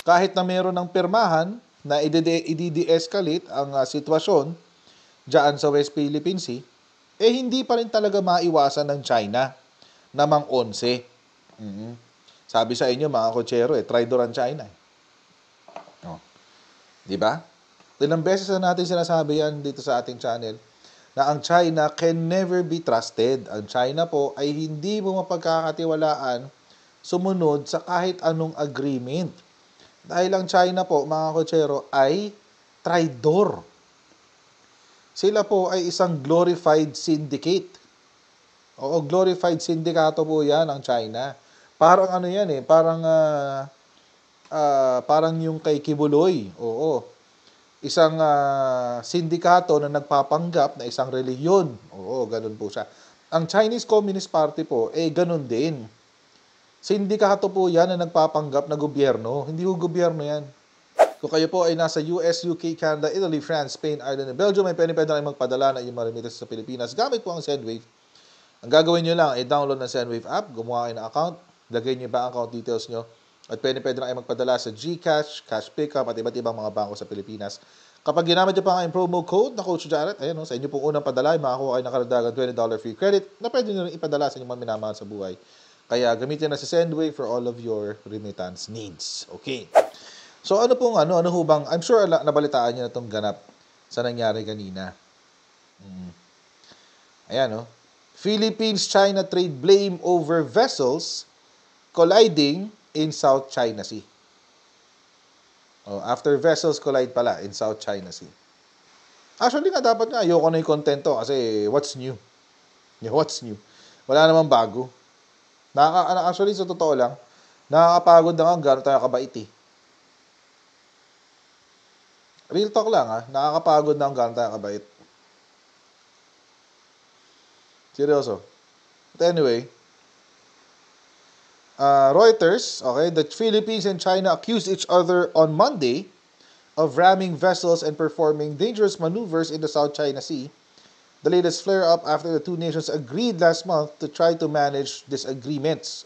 kahit na meron ng pirmahan na i-de-escalate ang sitwasyon dyan sa West Philippine Sea, hindi pa rin talaga maiwasan ng China na mang-11. Sabi sa inyo, mga kotsero, traidor ang China. Oh. Di ba? Ilang beses na natin sinasabi yan dito sa ating channel na ang China can never be trusted. Ang China po ay hindi mo mapagkakatiwalaan sumunod sa kahit anong agreement. Dahil ang China po, mga kotsero, ay traidor. Sila po ay isang glorified syndicate. Oo, glorified sindikato po yan ang China. Parang ano yan parang yung kay Kibuloy. Oo. Isang sindikato na nagpapanggap na isang relihiyon. Oo, ganun po siya. Ang Chinese Communist Party po, ganun din. Sindikato po yan na nagpapanggap na gobyerno. Hindi ko gobyerno yan. Kung kayo po ay nasa US, UK, Canada, Italy, France, Spain, Ireland, and Belgium, may pwede na kayo magpadala na yung remittance sa Pilipinas. Gamit po ang Sendwave. Ang gagawin nyo lang ay download ng Sendwave app, gumawa kayo ng account, lagay nyo ba ang account details nyo, at pwede na kayo magpadala sa GCash, Cash Pickup, at iba't ibang mga bangko sa Pilipinas. Kapag ginamit nyo pa ang promo code na Coach Jarrett, ayan, sa inyo pong unang padala, makakuha kayo ng karagdagan $20 free credit na pwede nyo rin ipadala sa inyong mga minamahal sa buhay. Kaya gamitin na si Sendwave for all of your remittance needs. Okay. So ano hubang, I'm sure nabalitaan nyo na itong ganap sa nangyari kanina. Ayan, Philippines-China trade blame over vessels colliding in South China Sea. After vessels collide pala in South China Sea. Actually nga, dapat nga, ayoko na yung content to kasi what's new? What's new? Wala namang bago. Actually, sa totoo lang, nakakapagod na nga gano'n tayo kabait Real talk lang nakakapagod na gano'n tayo kabait. Seryoso. But anyway, Reuters, the Philippines and China accused each other on Monday of ramming vessels and performing dangerous maneuvers in the South China Sea. The latest flare-up after the two nations agreed last month to try to manage disagreements.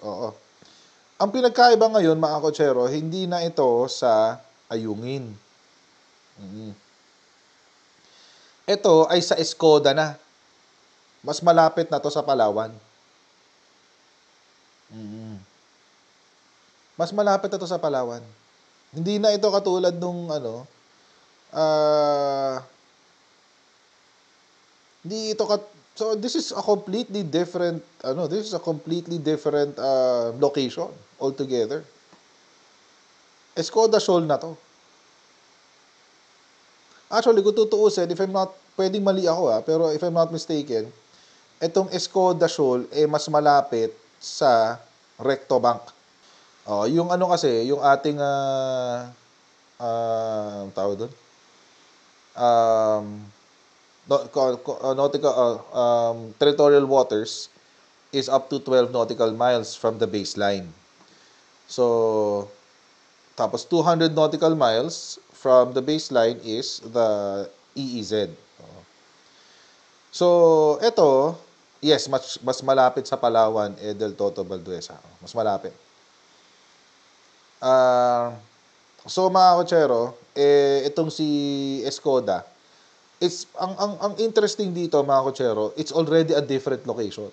Ang pinagkaiba ngayon, mga kotsero, hindi na ito sa ayungin. Ito ay sa Escoda na. Mas malapit na to sa Palawan. Mas malapit na to sa Palawan. Hindi na ito katulad nung so this is a completely different location altogether. Escoda Shoal na to. Actually, kung tutuusin, pwedeng mali ako pero if I'm not mistaken, itong Escoda Shoal mas malapit sa Recto Bank. Yung yung ating tawag doon? Territorial waters is up to 12 nautical miles from the baseline. So, tapos 200 nautical miles from the baseline is the EEZ. So, ito, yes, mas malapit sa Palawan, Del Toto, Balduesa. Mas malapit. So, mga kotsero, itong si Escoda, ang interesting dito, mga kotsero, it's already a different location.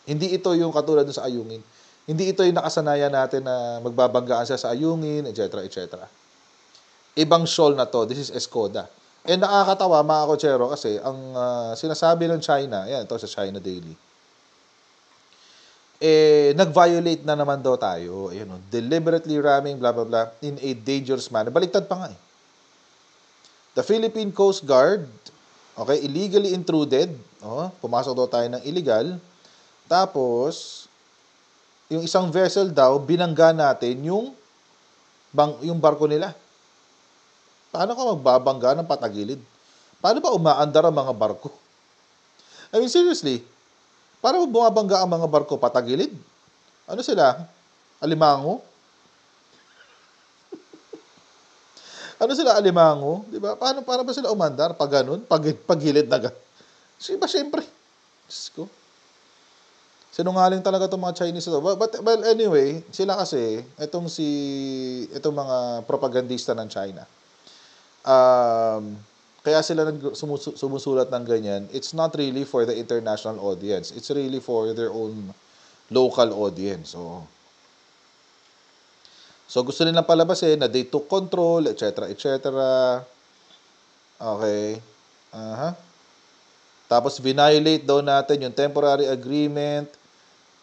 Hindi ito yung katulad sa Ayungin. Hindi ito yung nakasanayan natin na magbabanggaan siya sa Ayungin, etc., etc. Ibang shoal na to. This is Escoda. Nakakatawa, mga kotsero, kasi ang sinasabi ng China, ito sa China Daily, nag-violate na naman daw tayo. Deliberately ramming, blah, blah, blah, in a dangerous manner. Baliktad pa nga The Philippine Coast Guard, illegally intruded. Pumasok daw tayo ng illegal. Tapos, yung isang vessel daw, binangga natin yung barko nila. Paano ka magbabangga ng patagilid? Paano ba umaandar ang mga barko? I mean, seriously, para bumabangga ang mga barko patagilid? Ano sila? Alimango? Ano sila, alimango? Diba? Paano ba sila umandar? Pag ganun? Pagilid na ganun? Siyempre. Diyos ko. Sinungaling talaga itong mga Chinese ito. Well, anyway, sila kasi, itong mga propagandista ng China, kaya sila sumusulat ng ganyan, it's not really for the international audience. It's really for their own local audience. So gusto nilang palabasin na they took control, etc., etc. Okay. Tapos violate daw natin yung temporary agreement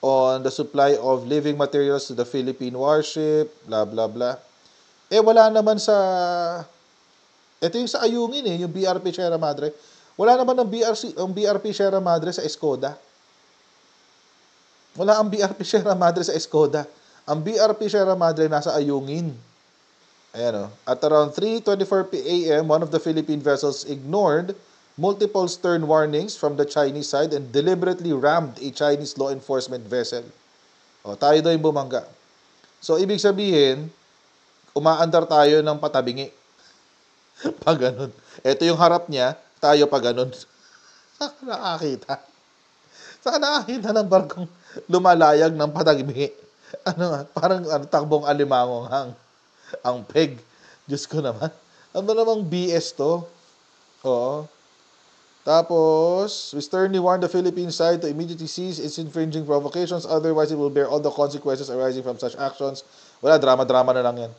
on the supply of living materials to the Philippine warship, blah blah blah. Wala naman sa ito yung sa Ayungin yung BRP Sierra Madre. Wala naman ang BRP Sierra Madre sa Escoda. Wala ang BRP Sierra Madre sa Escoda. Ang BRP Sierra Madre nasa Ayungin. Ayan At around 3:24 a.m., one of the Philippine vessels ignored multiple stern warnings from the Chinese side and deliberately rammed a Chinese law enforcement vessel. Tayo daw yung bumangga. So, ibig sabihin, umaandar tayo ng patabingi. Pag ganun. Ito yung harap niya, tayo pa ganun. Saan nakakita? Saan nakakita ng barkong lumalayag ng patabingi? Parang takbong alimango ang peg. Diyos ko naman. Ano namang BS to? Oo. Tapos, we sternly warn the Philippine side to immediately cease its infringing provocations, otherwise it will bear all the consequences arising from such actions. Wala, drama-drama na lang yan.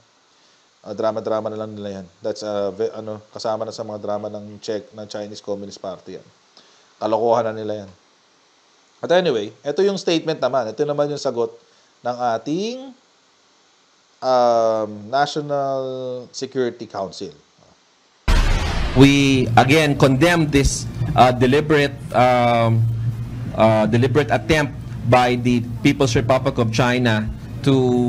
Drama-drama na lang nila yan. That's kasama na sa mga drama ng Chinese Communist Party yan. Kalokohan na nila yan. At anyway, ito yung statement naman. Ito naman yung sagot ng ating National Security Council. We again condemn this deliberate attempt by the People's Republic of China to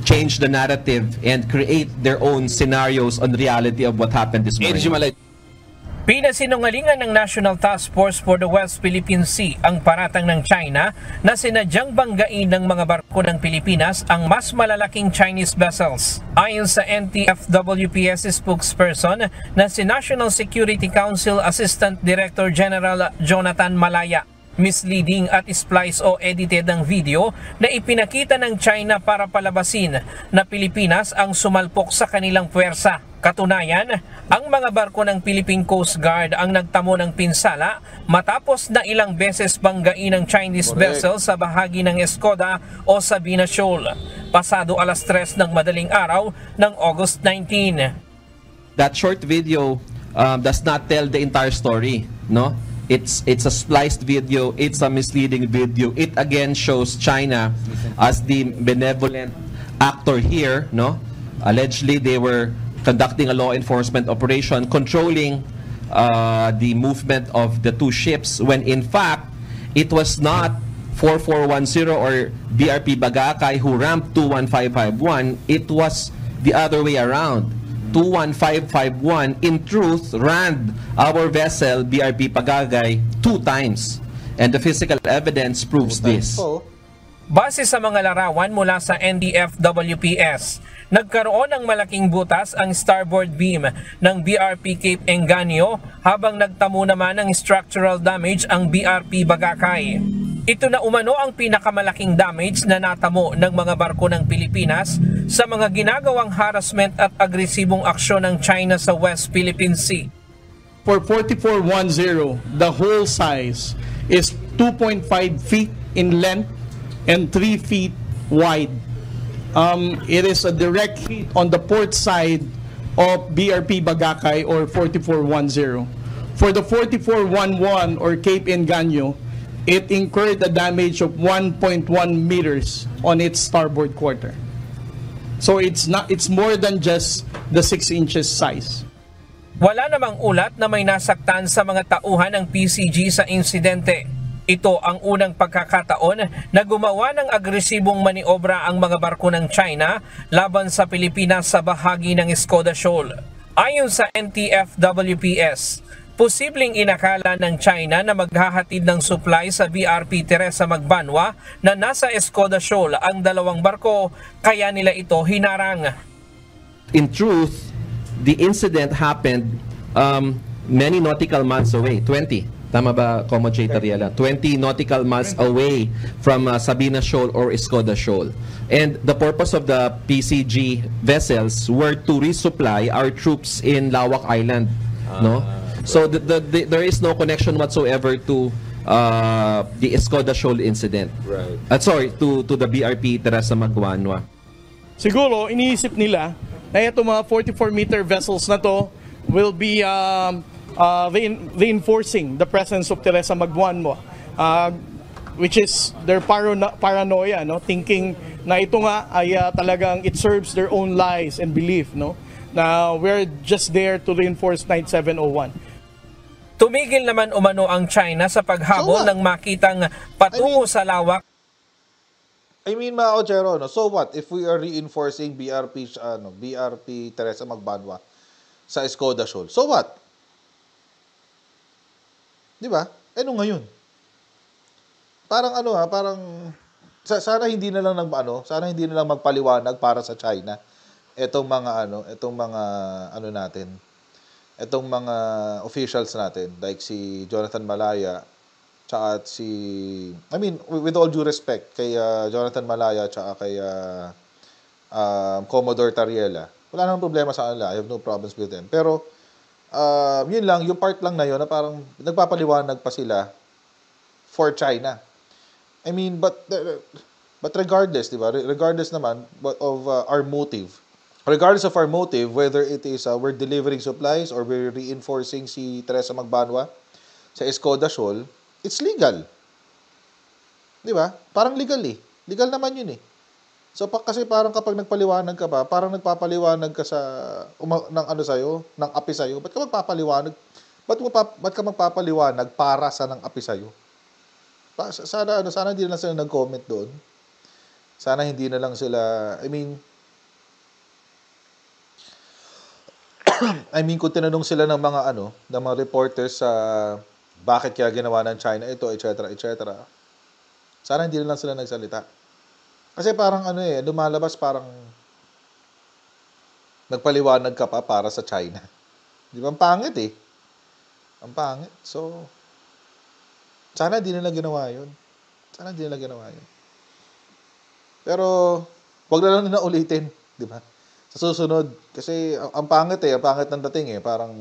change the narrative and create their own scenarios on the reality of what happened this morning. Pinasinungalingan ng National Task Force for the West Philippine Sea ang paratang ng China na sinadyang banggain ng mga barko ng Pilipinas ang mas malalaking Chinese vessels. Ayon sa NTFWPS spokesperson na si National Security Council Assistant Director General Jonathan Malaya, misleading at splice o edited ang video na ipinakita ng China para palabasin na Pilipinas ang sumalpok sa kanilang puwersa. Katunayan, ang mga barko ng Philippine Coast Guard ang nagtamo ng pinsala matapos na ilang beses banggain ng Chinese vessel sa bahagi ng Escoda o Sabina Shoal, pasado 3:00 ng madaling araw ng August 19. That short video does not tell the entire story, no? It's a spliced video, it's a misleading video. It again shows China as the benevolent actor here, no? Allegedly they were conducting a law enforcement operation controlling the movement of the two ships, when in fact it was not 4410 or BRP Bagakay who ramped 21551. It was the other way around. 21551 in truth rammed our vessel BRP Pagagay 2 times, and the physical evidence proves this. Base sa mga larawan mula sa NDFWPS, nagkaroon ng malaking butas ang starboard beam ng BRP Cape Enganyo habang nagtamo naman ng structural damage ang BRP Bagakay. Ito na umano ang pinakamalaking damage na natamo ng mga barko ng Pilipinas sa mga ginagawang harassment at agresibong aksyon ng China sa West Philippine Sea. For 4410, the whole size is 2.5 feet in length and 3 feet wide. It is a direct hit on the port side of BRP Bagakay or 4410. For the 4411 or Cape Enganyo, it incurred a damage of 1.1 meters on its starboard quarter. So it's more than just the 6 inches size. Wala namang ulat na may nasaktan sa mga tauhan ng PCG sa insidente. Ito ang unang pagkakataon na gumawa ng agresibong maniobra ang mga barko ng China laban sa Pilipinas sa bahagi ng Escoda Shoal. Ayon sa NTFWPS, posibleng inakala ng China na maghahatid ng supply sa BRP Teresa Magbanwa na nasa Escoda Shoal ang dalawang barko, kaya nila ito hinarang. In truth, the incident happened many nautical miles away, 20. Tama ba, Como J. Tariela? 20 nautical miles away from Sabina Shoal or Escoda Shoal. And the purpose of the PCG vessels were to resupply our troops in Lawak Island. No? So there is no connection whatsoever to the Escoda Shoal incident. Right. Sorry, to the BRP Teresa Magbanwa. Siguro, iniisip nila na itong mga 44-meter vessels na to will be reinforcing the presence of Teresa Magbanwa, which is their paranoia, no? Thinking na ito nga ay talagang it serves their own lies and belief, no? Na we're just there to reinforce 9701. Tumigil naman umano ang China sa paghabol So what? ng makitang patungo sa lawak. I mean, mga Ochero, no? So what if we are reinforcing BRP Teresa Magbanwa sa Escoda Shoal? So what? Di ba? Ano ngayon? Parang parang sana hindi na lang sana hindi na lang magpaliwanag para sa China etong mga natin. Etong mga officials natin like si Jonathan Malaya tsaka with all due respect kay Jonathan Malaya tsaka kay Commodore Tariela. Wala namang problema sa kanila. I have no problems with them. Pero yun lang, yung part lang na yun na parang nagpapaliwanag pa sila for China. I mean, but regardless, di ba? Regardless naman of our motive. Regardless of our motive, whether it is we're delivering supplies or we're reinforcing si Teresa Magbanwa sa Escoda Shoal, it's legal. Di ba? Parang legal eh. Legal naman yun eh. So kasi parang kapag nagpaliwanag ka ba, parang nagpapaliwanag ka ng api sa'yo. Ba't ka magpapaliwanag? Ba't ka magpapaliwanag para sa ng api sa'yo? Sana hindi na lang sila nag-comment doon. Sana hindi na lang sila, kung tinanong sila ng mga reporters sa bakit kaya ginawa ng China ito, etc., etc. Sana hindi na lang sila nagsalita. Kasi parang lumalabas parang nagpaliwanag ka pa para sa China. Di ba? Ang pangit eh. Ang pangit. So, sana hindi nila ginawa yun. Pero, wag na lang nila ulitin. Di ba? Sa susunod. Kasi, ang pangit eh. Ang pangit ng dating eh. Parang,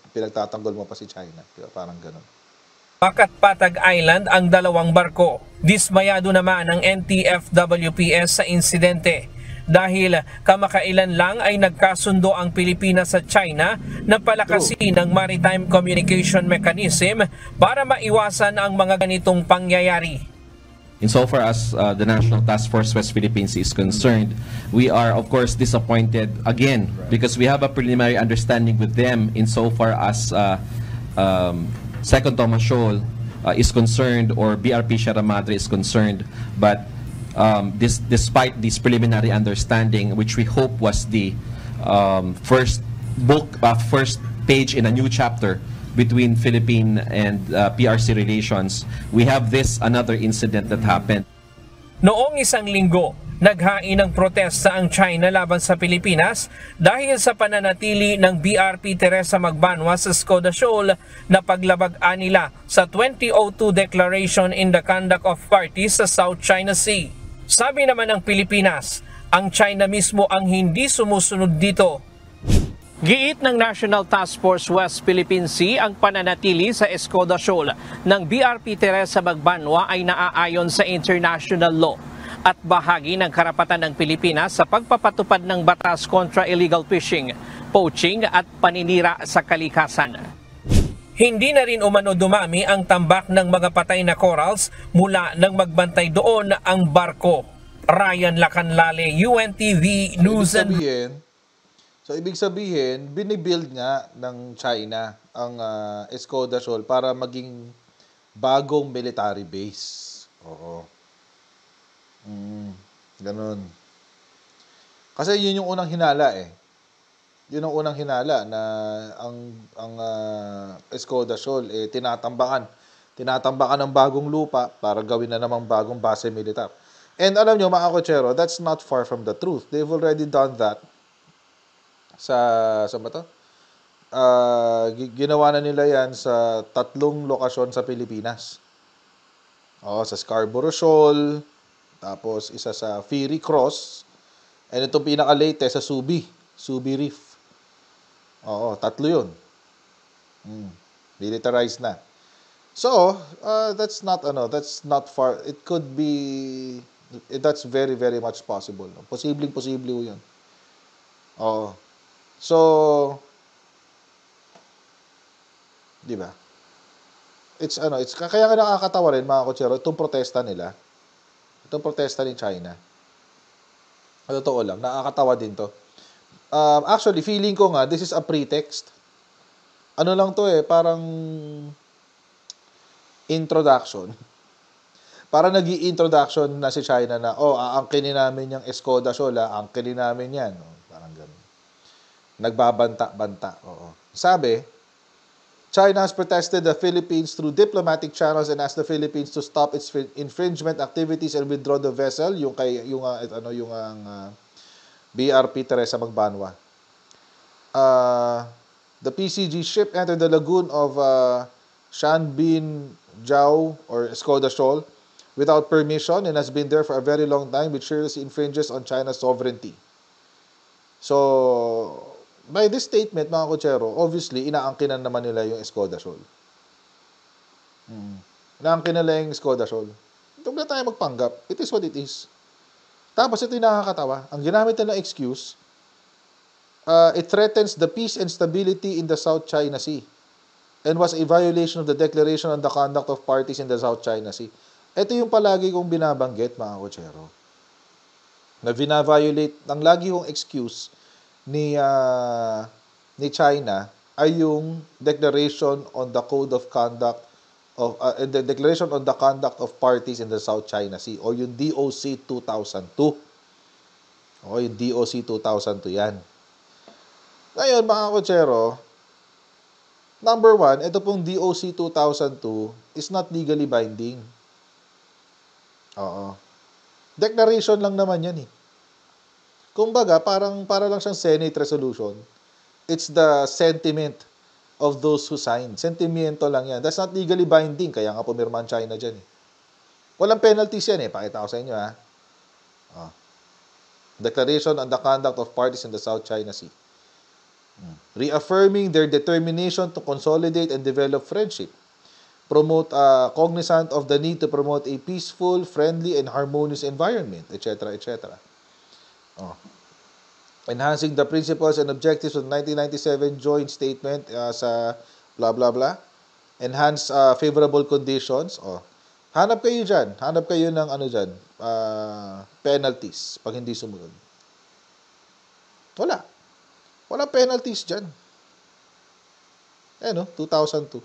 pinagtatanggol mo pa si China. Di ba? Parang ganun. Makatpatag Island ang dalawang barko. Dismayado naman ang NTFWPS sa insidente dahil kamakailan lang ay nagkasundo ang Pilipinas sa China na palakasin ang maritime communication mechanism para maiwasan ang mga ganitong pangyayari. Insofar as the National Task Force West Philippines is concerned, we are of course disappointed again because we have a preliminary understanding with them insofar as Second Thomas Shoal is concerned or BRP Sierra Madre is concerned, but despite this preliminary understanding, which we hope was the first page in a new chapter between Philippine and PRC relations, we have another incident that happened. Noong isang linggo, naghain ng protesta ang China laban sa Pilipinas dahil sa pananatili ng BRP Teresa Magbanwa sa Escoda Shoal na paglabag-an nila sa 2002 Declaration in the Conduct of Parties sa South China Sea. Sabi naman ng Pilipinas, ang China mismo ang hindi sumusunod dito. Giit ng National Task Force West Philippine Sea ang pananatili sa Escoda Shoal ng BRP Teresa Magbanwa ay naaayon sa international law at bahagi ng karapatan ng Pilipinas sa pagpapatupad ng batas kontra illegal fishing, poaching at paninira sa kalikasan. Hindi na rin umano dumami ang tambak ng mga patay na corals mula nang magbantay doon ang barko. Ryan Lacanlale, UNTV News and... So, ibig sabihin, binibuild nga ng China ang Escoda Shoal para maging bagong military base. Oo. Ganun. Kasi yun yung unang hinala eh. Yun ang unang hinala na ang Escoda Shoal eh tinatambakan ng bagong lupa para gawin na namang bagong base militar. And alam nyo mga kotsero, that's not far from the truth. They've already done that sa ba to? Ginawa na nila yan sa 3 lokasyon sa Pilipinas. Sa Scarborough Shoal, tapos isa sa Ferry Cross, and itong pinaka-latest sa Subi Reef. 3 yun. Militarized na. So, that's not far. It could be, that's very, very much possible. Posible yun. So, di ba? It's kaya nga nakakatawa rin mga kutsero, itong protesta nila. Itong protesta ni China. Totoo lang, nakakatawa din to. Actually, feeling ko nga, this is a pretext. Ano lang to parang introduction. Parang nag-i-introduction na si China na, aangkinin namin yung Escoda Shoal, aangkinin namin yan. Parang gano'n. Nagbabanta-banta. Sabi, China has protested the Philippines through diplomatic channels and asked the Philippines to stop its infringement activities and withdraw the vessel, yung BRP Teresa Magbanwa. The PCG ship entered the lagoon of Shanbin Jiao or Escoda Shoal without permission and has been there for a very long time, which seriously infringes on China's sovereignty. So, by this statement, mga kutsero, obviously, inaangkinan naman nila yung Escoda Shoal. Inaangkinan nila yung Escoda Shoal. Huwag na tayo magpanggap. It is what it is. Tapos, ito yung nakakatawa. Ang ginamit nila excuse, it threatens the peace and stability in the South China Sea and was a violation of the Declaration on the Conduct of Parties in the South China Sea. Ito yung palagi kong binabanggit, mga kutsero. Na vina-violate, ang lagi kong excuse ni China ay yung Declaration on the Code of Conduct of the Declaration on the Conduct of Parties in the South China Sea o yung DOC 2002. Yung DOC 2002 yan. Ngayon, mga kutsero, number 1, ito pong DOC 2002 is not legally binding. Declaration lang naman yan Kumbaga, para lang siyang Senate resolution. It's the sentiment of those who signed. Sentimiento lang yan. That's not legally binding. Kaya nga pumirma ang China dyan Walang penalties yan Pakita ko sa inyo Declaration on the Conduct of Parties in the South China Sea. Reaffirming their determination to consolidate and develop friendship. Promote cognizant of the need to promote a peaceful, friendly, and harmonious environment, etc., etc. Enhancing the principles and objectives of the 1997 joint statement sa blah blah blah. Enhance favorable conditions. Hanap kayo dyan. Hanap kayo ng penalties pag hindi sumunod. Walang penalties dyan. 2002.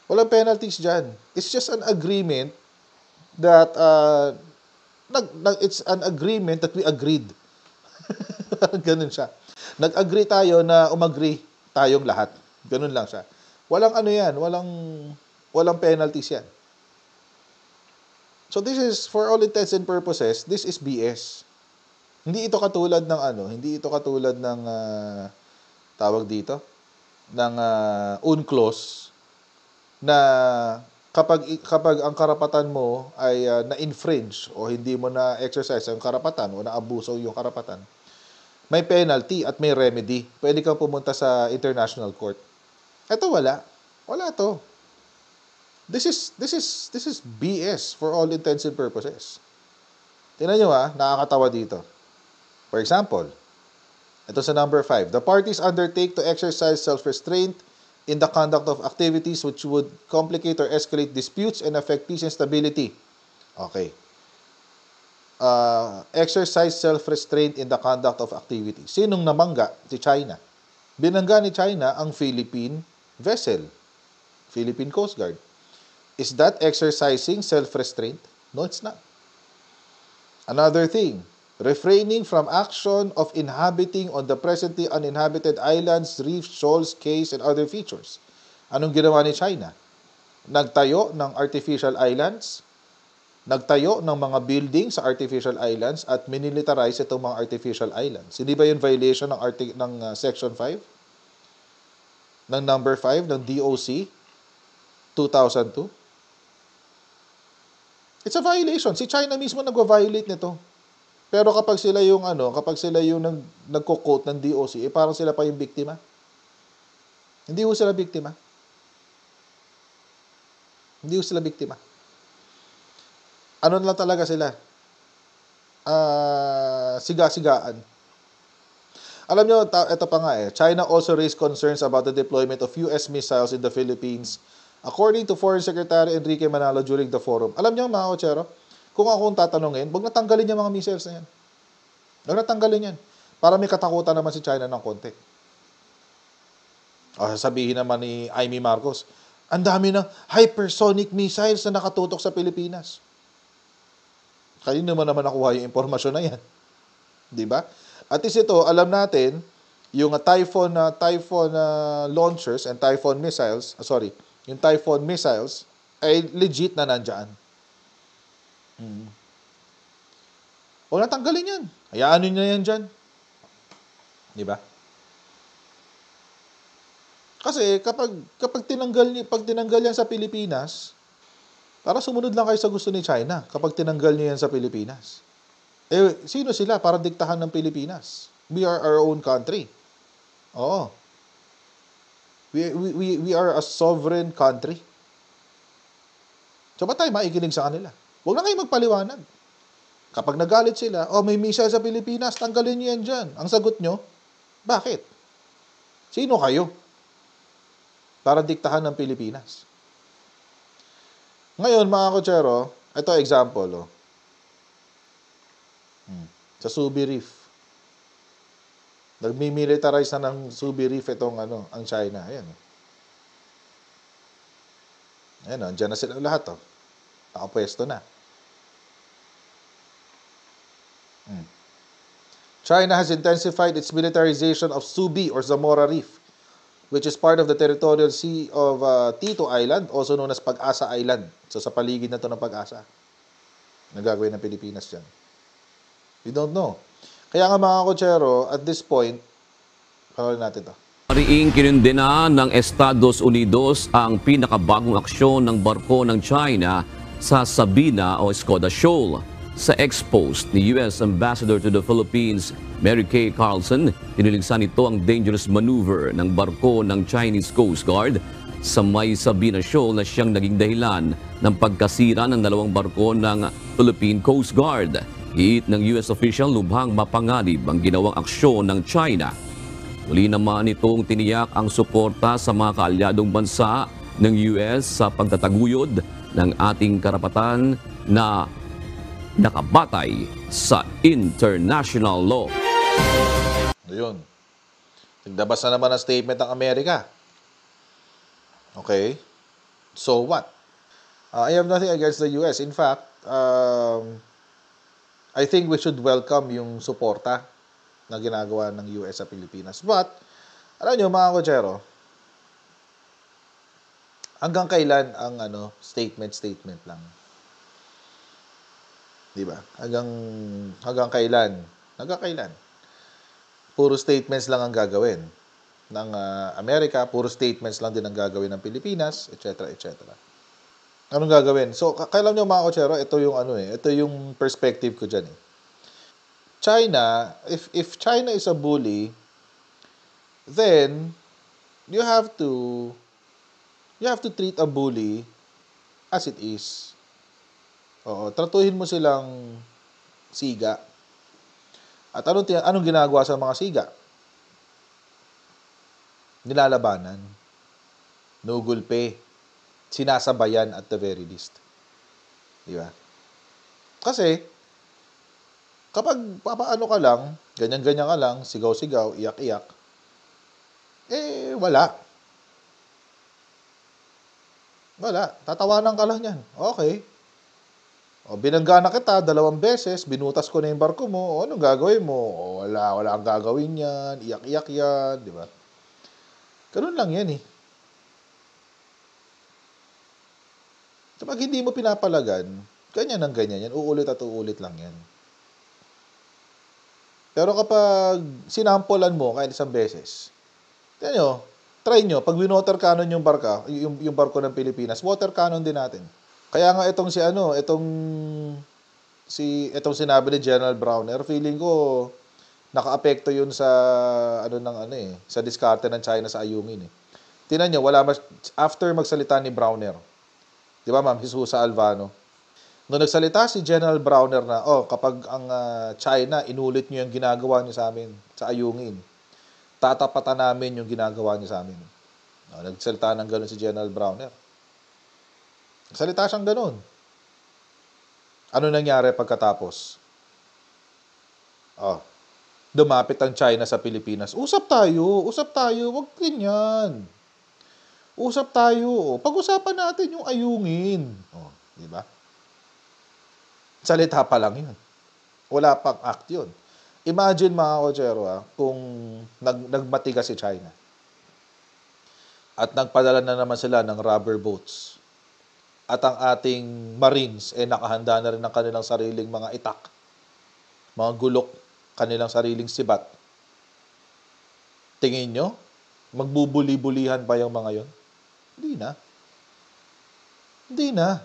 Walang penalties dyan. It's just an agreement that it's an agreement that we agreed. Ganun siya. Nag-agree tayo na umagree tayong lahat. Ganun lang siya. Walang walang penalties yan. So this is, for all intents and purposes, this is BS. Hindi ito katulad ng tawag dito, ng UNCLOS na kapag ang karapatan mo ay na-infringe o hindi mo na-exercise yung karapatan o na-abuso yung karapatan, may penalty at may remedy. Pwede kang pumunta sa international court. Ito wala. Wala to. This is BS for all intents and purposes. Tingnan nyo nakakatawa dito. For example, ito sa number 5. The parties undertake to exercise self-restraint in the conduct of activities which would complicate or escalate disputes and affect peace and stability. Okay. Exercise self-restraint in the conduct of activities. Sinong namangga? Si China. Binangga ni China ang Philippine vessel. Philippine Coast Guard. Is that exercising self-restraint? No, it's not. Another thing, refraining from action of inhabiting on the presently uninhabited islands, reefs, shoals, cays, and other features. Anong ginawa ni China? Nagtayo ng artificial islands, nagtayo ng mga building sa artificial islands at minilitarize itong mga artificial islands. Hindi ba yun violation ng Section 5? ng number 5 ng DOC 2002. It's a violation. Si China mismo nagwa-violate nito. Pero kapag sila yung nagko-quote ng DOC, parang sila pa yung biktima. Hindi ho sila biktima. Hindi ho sila biktima. Ano lang talaga sila? Siga-sigaan. Alam nyo, ito pa nga China also raised concerns about the deployment of US missiles in the Philippines, according to Foreign Secretary Enrique Manalo during the forum. Alam nyo mga kotsero, kung akong tatanungin, huwag natanggalin yung mga missiles na yan. Huwag natanggalin yan. Para may katakutan naman si China ng konti. O sasabihin naman ni Amy Marcos, ang dami ng hypersonic missiles na nakatutok sa Pilipinas. Kanino naman nakuha yung impormasyon na yan? Diba? At least ito, alam natin, yung Typhoon launchers and Typhoon missiles, yung Typhoon missiles ay legit na nandyan. O natanggalin yan. Hayaan nyo na yan dyan. Diba? Kasi kapag tinanggal yan sa Pilipinas, para sumunod lang kayo sa gusto ni China kapag tinanggal nyo yan sa Pilipinas. Sino sila para diktahan ng Pilipinas? We are our own country. Oo. We are a sovereign country. So, ba't tayo maikinig sa kanila? Huwag na kayo magpaliwanag. Kapag nagalit sila, may missile sa Pilipinas, tanggalin nyo yan dyan. Ang sagot nyo, bakit? Sino kayo para diktahan ng Pilipinas? Ngayon, mga kotsero, ito example, sa Subi Reef. Nagmi-militarize na ng Subi Reef itong ang China. Ayan. Ayan, andyan na sila lahat, Nakapwesto na. China has intensified its militarization of Subi or Zamora Reef, which is part of the territorial sea of Tito Island, also known as Pag-asa Island. So, sa paligid na to ng Pag-asa. Nagagawin ng Pilipinas dyan. We don't know. Kaya nga mga kotsero, at this point, panoorin natin ito. Mariing kinundena ng Estados Unidos ang pinakabagong aksyon ng barko ng China sa Sabina o Escoda Shoal. Sa ex-post ni U.S. Ambassador to the Philippines, Mary Kay Carlson, tiniligsan ito ang dangerous maneuver ng barko ng Chinese Coast Guard sa may Sabina Shoal na siyang naging dahilan ng pagkasira ng dalawang barko ng Philippine Coast Guard. Hiit ng U.S. official, lubhang mapanganib ang ginawang aksyon ng China. Muli naman itong tiniyak ang suporta sa mga kaalyadong bansa ng U.S. sa pagtataguyod ng ating karapatan na nakabatay sa international law. Ayun. Naglabas na naman ang statement ng Amerika. Okay? So what? I have nothing against the U.S. In fact, I think we should welcome yung suporta na ginagawa ng US sa Pilipinas. But, alam nyo mga kotsero, hanggang kailan ang statement lang? Diba? Hanggang kailan? Hanggang kailan? Puro statements lang ang gagawin ng Amerika, puro statements lang din ang gagawin ng Pilipinas, etc. etc. Anong gagawin? So, kailan nyo mga kotsero, ito yung ito yung perspective ko dyan China, if China is a bully, then you have to treat a bully as it is. Oo, tratuhin mo silang siga. At anong ginagawa sa mga siga? Nilalabanan. Nugulpe. Sinasabayan at the very least. Di ba? Kasi, kapag papaano ka lang, ganyan-ganyan ka lang, sigaw-sigaw, iyak-iyak, wala. Wala. Tatawanan ka lang yan. Okay. O, binangga na kita 2 beses, binutas ko na yung barko mo, anong gagawin mo? Wala ang gagawin yan, iyak-iyak yan, di ba? Ganun lang yan Kapag hindi mo pinapalagan, ganyan ang ganyan yan, uulit at uulit lang yan. Pero kapag sinampolan mo kahit isang beses, tignan nyo, Try nyo, pag winoter cannon yung barka, yung barko ng Pilipinas, water cannon din natin. Kaya nga itong itong sinabi ni General Browner, feeling ko nakaapekto yun sa sa diskarte ng China sa Ayungin eh. Tingnan nyo, after magsalita ni Browner, di ba Ma'am Jesusa Alvano, nung nagsalita si General Browner na, kapag ang China, inulit nyo yung ginagawa nyo sa amin, sa Ayungin, tatapatan namin yung ginagawa nyo sa amin. Nagsalita ng gano'n si General Browner. Nagsalita siyang gano'n. Ano nangyari pagkatapos? Dumapit ang China sa Pilipinas. Usap tayo, wag ganyan. Usap tayo. Pag-usapan natin yung Ayungin. Di ba? Salita pa lang yun. Wala pang act yun. Imagine mga kotsero kung nagmatigas si China. At nagpadala na naman sila ng rubber boats. At ang ating Marines nakahanda na rin ng kanilang sariling mga itak. Mga gulok, kanilang sariling sibat. Tingin nyo, magbubuli-bulihan pa yung mga yon? Hindi na.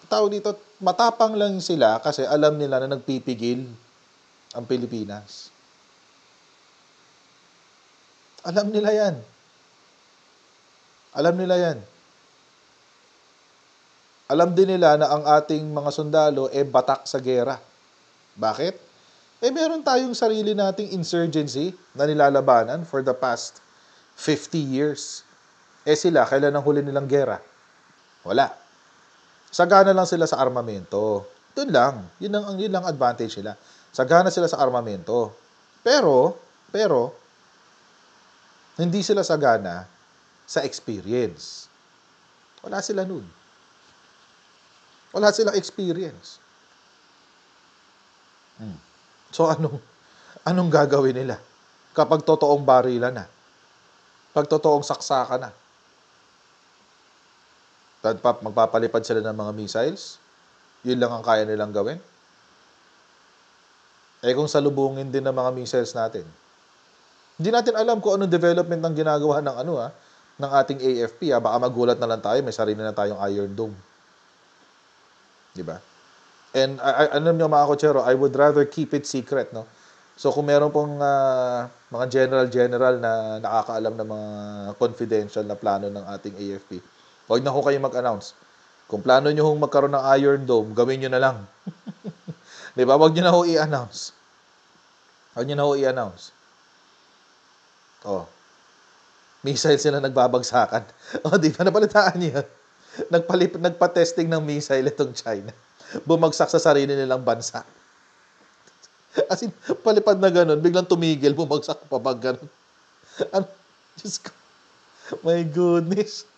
Tao dito, matapang lang sila kasi alam nila na nagpipigil ang Pilipinas. Alam nila yan. Alam din nila na ang ating mga sundalo batak sa gera. Bakit? Meron tayong sarili nating insurgency na nilalabanan for the past 50 years. Sila, kailan ang huli nilang gera? Wala. Sagana lang sila sa armamento. Doon lang. Yun lang advantage nila. Sagana sila sa armamento. Pero, hindi sila sagana sa experience. Wala sila nun. Wala silang experience. So, anong gagawin nila? Kapag totoong barila na. Pag totoong saksakan na. Magpapalipad sila ng mga missiles? Yun lang ang kaya nilang gawin? Kung salubungin din ng mga missiles natin. Hindi natin alam kung anong development ng ginagawa ng ating AFP. Baka magulat na lang tayo, may sarili na tayong Iron Dome. Diba? And alam nyo mga kotsero, I would rather keep it secret, no? So kung meron pong mga general na nakakaalam ng mga confidential na plano ng ating AFP, huwag na ho kayo mag-announce. Kung plano nyo hong magkaroon ng Iron Dome, gawin nyo na lang. Diba? Huwag nyo na ho i-announce. Missile sila nagbabagsakan. Di ba napalitaan niyo? Nagpa-testing ng missile itong China. Bumagsak sa sarili nilang bansa. As in, palipad na ganun, biglang tumigil, bumagsak pa ba ganun. Diyos ko. My goodness.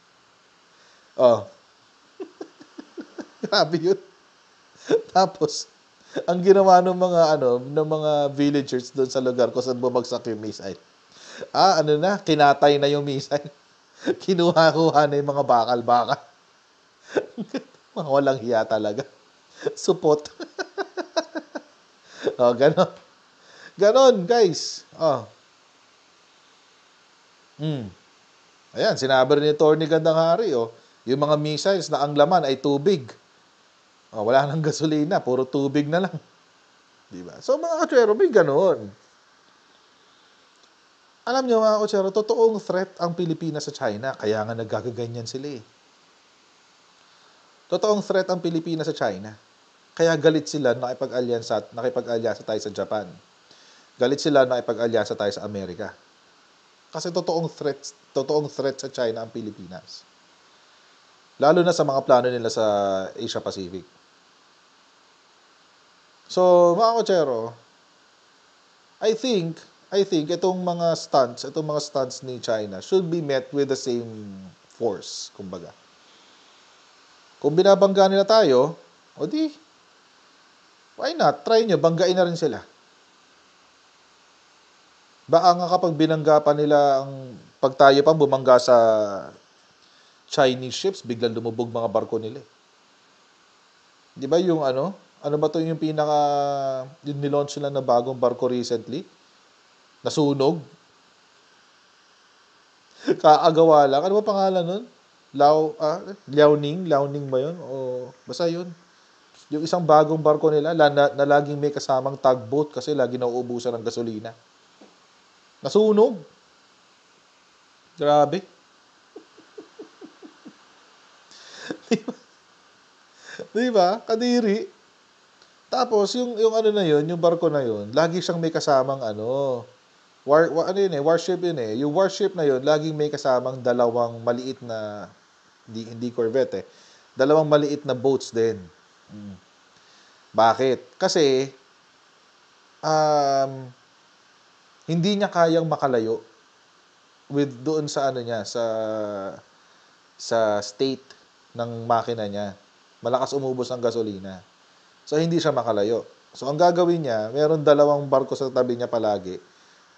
Grabe yun. Tapos, ang ginawa ng mga villagers doon sa lugar kung saan bumagsak yung missile. Kinatay na yung missile. Kinuha-kuha na yung mga bakal-bakal. Mga walang hiya talaga. Supot. Ganon. Ganon, guys. Ayan, sinabi rin ni Tony Gandang Hari, yung mga missiles na ang laman ay tubig. Wala nang gasolina, puro tubig na lang. Diba? So, mga kotsero, may ganon. Alam nyo mga kotsero, totoong threat ang Pilipinas sa China. Kaya nga nagkakaganyan sila eh. Totoong threat ang Pilipinas sa China. Kaya galit sila nakipag-alyansa tayo sa Japan. Galit sila nakipag-alyansa tayo sa Amerika. Kasi totoong threat sa China ang Pilipinas. Lalo na sa mga plano nila sa Asia Pacific. So, mga kotsero, I think itong mga stunts ni China should be met with the same force, kumbaga. Kung binabangga nila tayo, why not? Try nyo, banggain na rin sila. Baka nga kapag binangga pa nila pag tayo pang bumangga sa Chinese ships, biglang lumubog mga barko nila. Di ba yung ano ba to yung yung nilaunch nila na bagong barko recently? Nasunog. Kaagawa lang. Ano ba pangalan nun? Liaoning ba yun? O, basta yun. Yung isang bagong barko nila na laging may kasamang tugboat kasi lagi nauubusan ng gasolina. Nasunog. Grabe. Diba? Kadiri. Tapos, yung ano na yun, yung barko na yun, lagi siyang may kasamang warship yun eh. Yung warship na yun, laging may kasamang dalawang maliit na, hindi corvette eh, dalawang maliit na boats din. Bakit? Kasi, hindi niya kayang makalayo doon sa sa state ng makina niya. Malakas umubos ang gasolina. So, hindi siya makalayo. So, ang gagawin niya, meron dalawang barko sa tabi niya palagi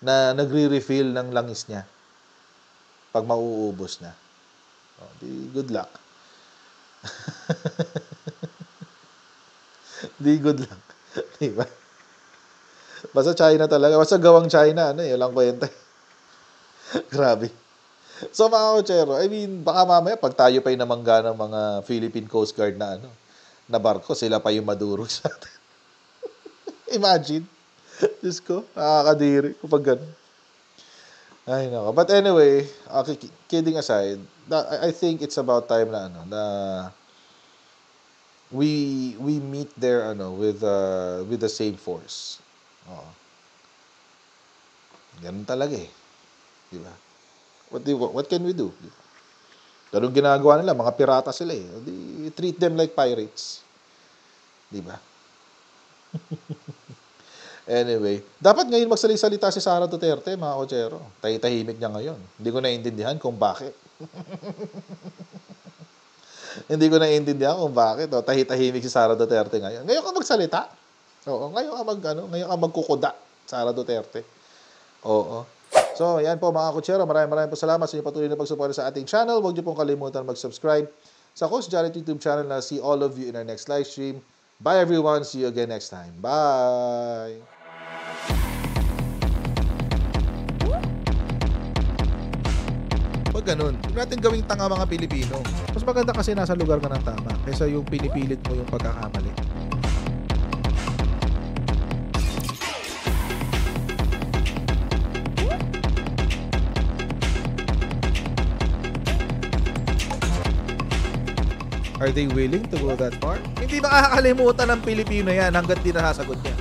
na nagre-refill ng langis niya pag mauubos na. Oh, good luck. Good luck. Diba? Basta China talaga. Basta gawang China, walang kwenta. Grabe. So, mga kotsero, I mean, baka mamaya, pag tayo pa'y namangga ng mga Philippine Coast Guard na barko, sila pa yung maduro sa atin. Imagine. Diyos ko, nakakadiri kapag ganun. Ay, nako. But anyway, kidding aside, I think it's about time na we meet there with the same force. Oo. Ganun talaga eh. Di ba? What can we do? Ganun ginagawa nila, mga pirata sila eh. Treat them like pirates. Di ba? Anyway, dapat ngayon magsalita si Sara Duterte, mga kotsero. Tahimik niya ngayon. Hindi ko naiintindihan kung bakit. Hindi ko naiintindihan kung bakit. Tahimik si Sara Duterte ngayon. Ngayon ka magsalita. Oo, ngayon ka magkukuda, Sara Duterte. Oo. So, yan po mga kotsero. Maraming po salamat sa inyong patuloy na pagsuporta sa ating channel. Huwag niyo pong kalimutan mag-subscribe sa Coach Jared YouTube channel na see all of you in our next live stream. Bye everyone. See you again next time. Bye! Pag ganun, huwag natin gawing tanga mga Pilipino. Mas maganda kasi nasa lugar ka ng tama kaysa yung pinipilit mo yung pagkakamali. Are they willing to go that far? Hindi makakalimutan ng Pilipino yan hanggat di nasasagot niya.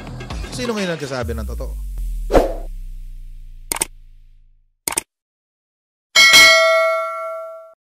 Sino ngayon nagsasabi ng totoo?